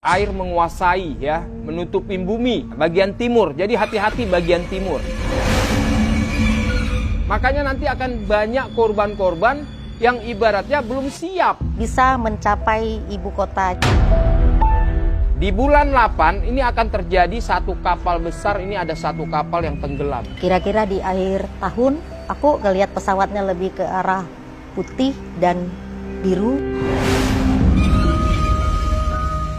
air menguasai ya, menutupi bumi bagian timur. Jadi hati-hati bagian timur. Makanya nanti akan banyak korban-korban yang ibaratnya belum siap bisa mencapai ibu kota. Di bulan 8 ini akan terjadi satu kapal besar, ini ada satu kapal yang tenggelam. Kira-kira di akhir tahun aku ngelihat pesawatnya lebih ke arah putih dan biru.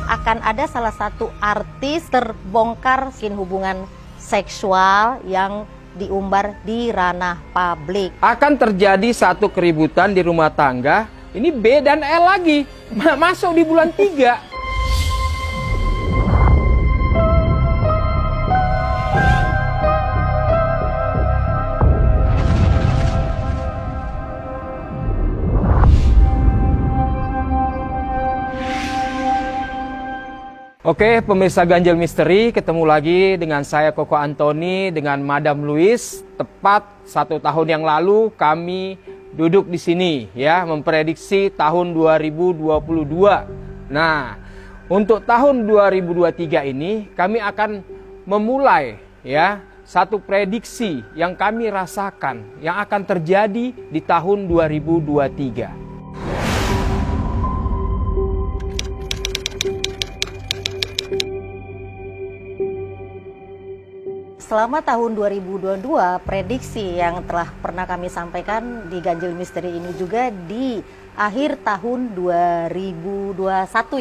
Akan ada salah satu artis terbongkar hubungan seksual yang diumbar di ranah publik. Akan terjadi satu keributan di rumah tangga. Ini B dan L lagi. Masuk di bulan 3. Oke, pemirsa Ganjil Misteri, ketemu lagi dengan saya Koko Antoni dengan Madam Louis. Tepat 1 tahun yang lalu kami duduk di sini ya, memprediksi tahun 2022. Nah, untuk tahun 2023 ini kami akan memulai ya satu prediksi yang kami rasakan yang akan terjadi di tahun 2023. Selama tahun 2022, prediksi yang telah pernah kami sampaikan di Ganjil Misteri ini juga di akhir tahun 2021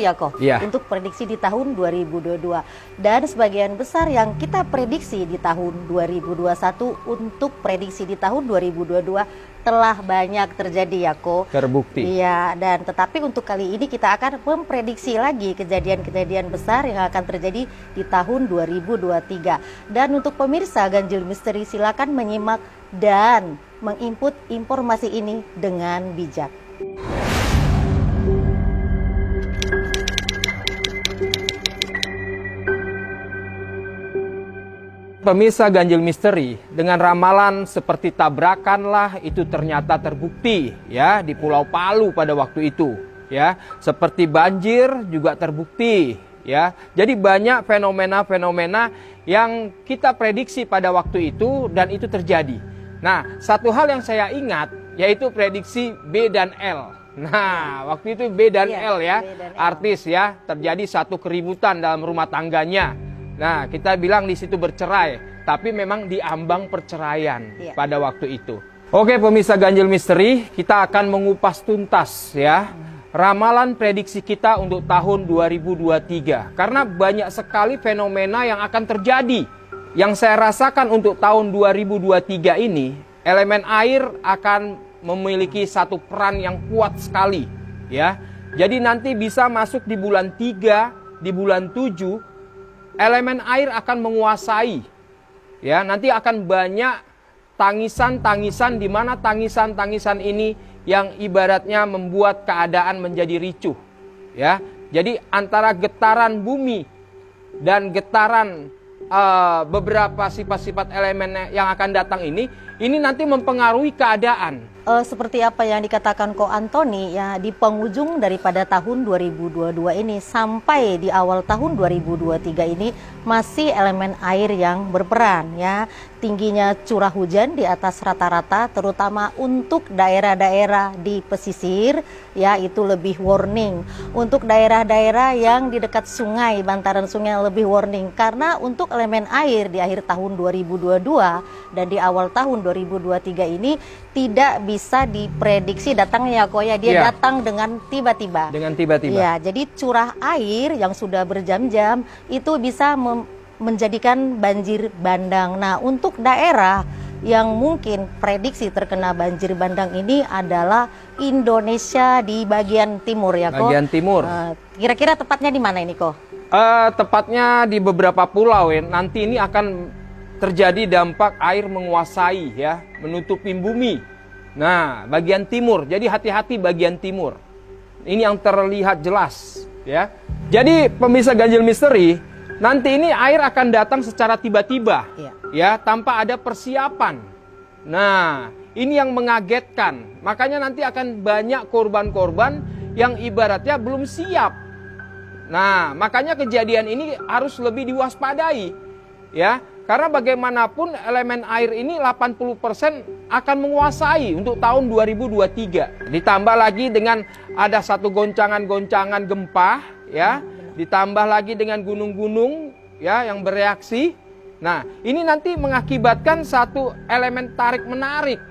ya kok, untuk prediksi di tahun 2022. Dan sebagian besar yang kita prediksi di tahun 2021 untuk prediksi di tahun 2022 telah banyak terjadi ya kok. Terbukti. Iya, dan tetapi untuk kali ini kita akan memprediksi lagi kejadian-kejadian besar yang akan terjadi di tahun 2023. Dan untuk pemirsa Ganjil Misteri silakan menyimak dan menginput informasi ini dengan bijak. Pemirsa Ganjil Misteri, dengan ramalan seperti tabrakan lah itu ternyata terbukti ya di Pulau Palu pada waktu itu ya. Seperti banjir juga terbukti ya. Jadi banyak fenomena-fenomena yang kita prediksi pada waktu itu dan itu terjadi. Nah, satu hal yang saya ingat yaitu prediksi B dan L. Nah, waktu itu B dan L ya, artis ya, terjadi satu keributan dalam rumah tangganya. Nah, kita bilang di situ bercerai, tapi memang diambang perceraian pada waktu itu. Oke, pemirsa Ganjil Misteri, kita akan mengupas tuntas ya ramalan prediksi kita untuk tahun 2023. Karena banyak sekali fenomena yang akan terjadi. Yang saya rasakan untuk tahun 2023 ini, elemen air akan memiliki satu peran yang kuat sekali ya. Jadi nanti bisa masuk di bulan 3, di bulan 7, elemen air akan menguasai ya. Nanti akan banyak tangisan-tangisan, di mana tangisan-tangisan ini yang ibaratnya membuat keadaan menjadi ricuh ya. Jadi antara getaran bumi dan getaran beberapa sifat-sifat elemen yang akan datang ini nanti mempengaruhi keadaan. Seperti apa yang dikatakan Ko Antoni ya, di penghujung daripada tahun 2022 ini sampai di awal tahun 2023 ini masih elemen air yang berperan ya. Tingginya curah hujan di atas rata-rata terutama untuk daerah-daerah di pesisir ya, itu lebih warning. Untuk daerah-daerah yang di dekat sungai, bantaran sungai lebih warning, karena untuk elemen air di akhir tahun 2022 dan di awal tahun 2023 ini tidak bisa diprediksi datangnya kok ya, dia datang dengan tiba-tiba. Dengan tiba-tiba. Ya, jadi curah air yang sudah berjam-jam itu bisa menjadikan banjir bandang. Nah, untuk daerah yang mungkin prediksi terkena banjir bandang ini adalah Indonesia di bagian timur ya kok. Bagian timur. Kira-kira tepatnya di mana ini kok? Tepatnya di beberapa pulau ya. Nanti ini akan terjadi dampak air menguasai ya, menutupi bumi. Nah, bagian timur. Jadi hati-hati bagian timur. Ini yang terlihat jelas ya. Jadi pemirsa Ganjil Misteri, nanti ini air akan datang secara tiba-tiba ya, tanpa ada persiapan. Nah, ini yang mengagetkan. Makanya nanti akan banyak korban-korban yang ibaratnya belum siap. Nah, makanya kejadian ini harus lebih diwaspadai, ya. Karena bagaimanapun elemen air ini 80% akan menguasai untuk tahun 2023. Ditambah lagi dengan ada satu goncangan-goncangan gempa, ya. Ditambah lagi dengan gunung-gunung, ya, yang bereaksi. Nah, ini nanti mengakibatkan satu elemen tarik-menarik,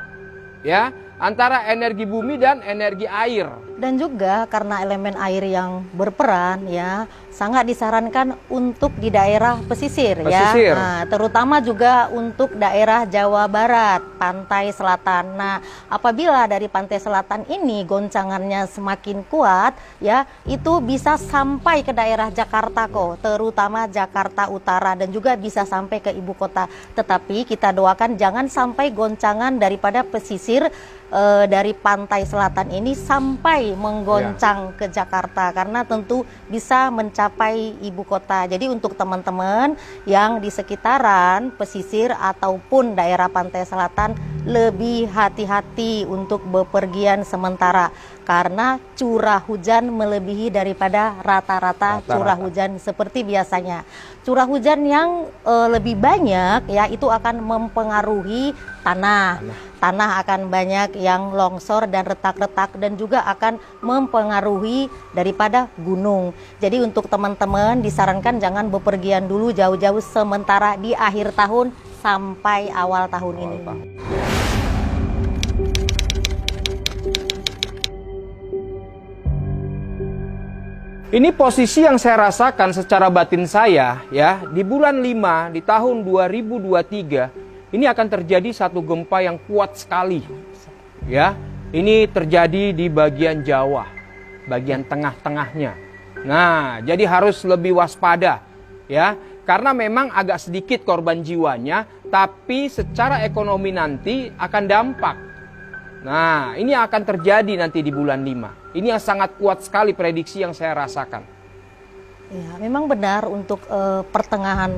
ya, antara energi bumi dan energi air. Dan juga karena elemen air yang berperan, ya, sangat disarankan untuk di daerah pesisir. Ya. Nah, terutama juga untuk daerah Jawa Barat, pantai selatan. Nah, apabila dari pantai selatan ini goncangannya semakin kuat, ya, itu bisa sampai ke daerah Jakarta kok, terutama Jakarta Utara, dan juga bisa sampai ke ibu kota. Tetapi kita doakan jangan sampai goncangan daripada pesisir dari pantai selatan ini sampai menggoncang ke Jakarta, karena tentu bisa mencapai ibu kota. Jadi untuk teman-teman yang di sekitaran pesisir ataupun daerah pantai selatan, lebih hati-hati untuk bepergian sementara, karena curah hujan melebihi daripada rata-rata curah hujan seperti biasanya. Curah hujan yang lebih banyak, ya, itu akan mempengaruhi tanah. Tanah akan banyak yang longsor dan retak-retak, dan juga akan mempengaruhi daripada gunung. Jadi untuk teman-teman disarankan jangan bepergian dulu jauh-jauh sementara di akhir tahun sampai awal tahun ini. Ini posisi yang saya rasakan secara batin saya, ya, di bulan 5 di tahun 2023 ini akan terjadi satu gempa yang kuat sekali. Ya, ini terjadi di bagian Jawa, bagian tengah-tengahnya. Nah, jadi harus lebih waspada, ya, karena memang agak sedikit korban jiwanya, tapi secara ekonomi nanti akan dampak. Nah, ini akan terjadi nanti di bulan 5. Ini yang sangat kuat sekali prediksi yang saya rasakan. Ya, memang benar untuk pertengahan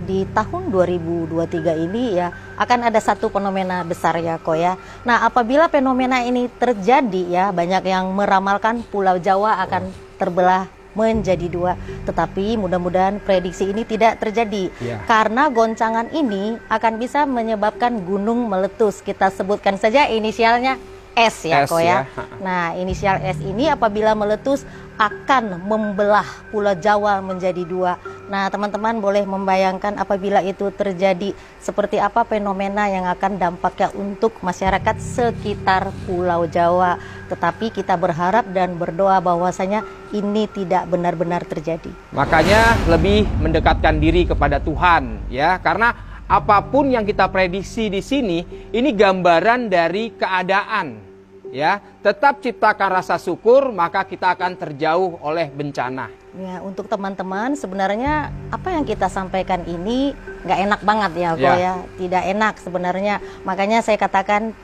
di tahun 2023 ini, ya, akan ada satu fenomena besar, ya, kok, ya. Nah, apabila fenomena ini terjadi, ya, banyak yang meramalkan Pulau Jawa akan terbelah menjadi dua. Tetapi mudah-mudahan prediksi ini tidak terjadi, karena goncangan ini akan bisa menyebabkan gunung meletus. Kita sebutkan saja inisialnya S, ya, kok, ya. Nah, inisial S ini apabila meletus akan membelah Pulau Jawa menjadi dua. Nah, teman-teman boleh membayangkan apabila itu terjadi, seperti apa fenomena yang akan dampaknya untuk masyarakat sekitar Pulau Jawa. Tetapi kita berharap dan berdoa bahwasanya ini tidak benar-benar terjadi. Makanya lebih mendekatkan diri kepada Tuhan, ya, karena apapun yang kita prediksi di sini, ini gambaran dari keadaan, ya. Tetap ciptakan rasa syukur, maka kita akan terjauh oleh bencana. Ya, untuk teman-teman, sebenarnya apa yang kita sampaikan ini nggak enak banget, ya, kok, ya. Tidak enak sebenarnya. Makanya saya katakan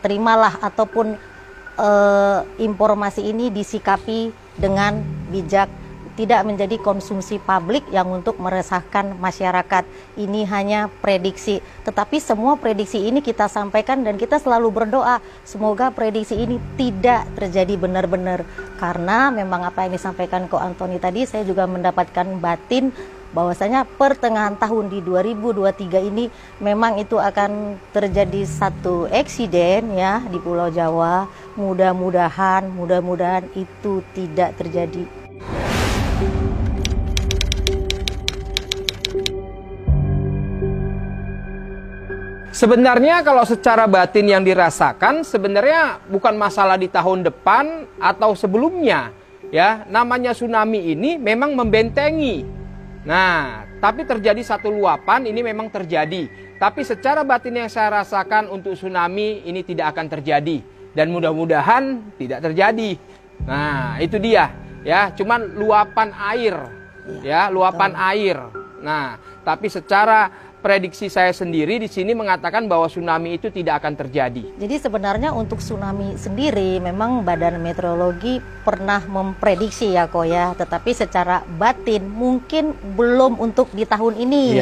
terimalah ataupun informasi ini disikapi dengan bijak. Tidak menjadi konsumsi publik yang untuk meresahkan masyarakat. Ini hanya prediksi. Tetapi semua prediksi ini kita sampaikan dan kita selalu berdoa semoga prediksi ini tidak terjadi benar-benar. Karena memang apa yang disampaikan Ko Antoni tadi, saya juga mendapatkan batin bahwasanya pertengahan tahun di 2023 ini memang itu akan terjadi satu eksiden, ya, di Pulau Jawa. Mudah-mudahan itu tidak terjadi. Sebenarnya kalau secara batin yang dirasakan sebenarnya bukan masalah di tahun depan atau sebelumnya, ya. Namanya tsunami ini memang membentengi. Nah, tapi terjadi satu luapan ini memang terjadi. Tapi secara batin yang saya rasakan untuk tsunami ini tidak akan terjadi dan mudah-mudahan tidak terjadi. Nah, itu dia, ya. Cuman luapan air, ya, luapan air. Nah, tapi secara prediksi saya sendiri di sini mengatakan bahwa tsunami itu tidak akan terjadi. Jadi sebenarnya untuk tsunami sendiri memang Badan Meteorologi pernah memprediksi, ya, kok, ya. Tetapi secara batin mungkin belum untuk di tahun ini.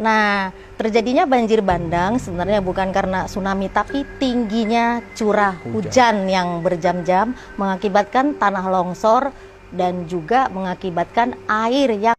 Nah, terjadinya banjir bandang sebenarnya bukan karena tsunami, tapi tingginya curah hujan yang berjam-jam mengakibatkan tanah longsor, dan juga mengakibatkan air yang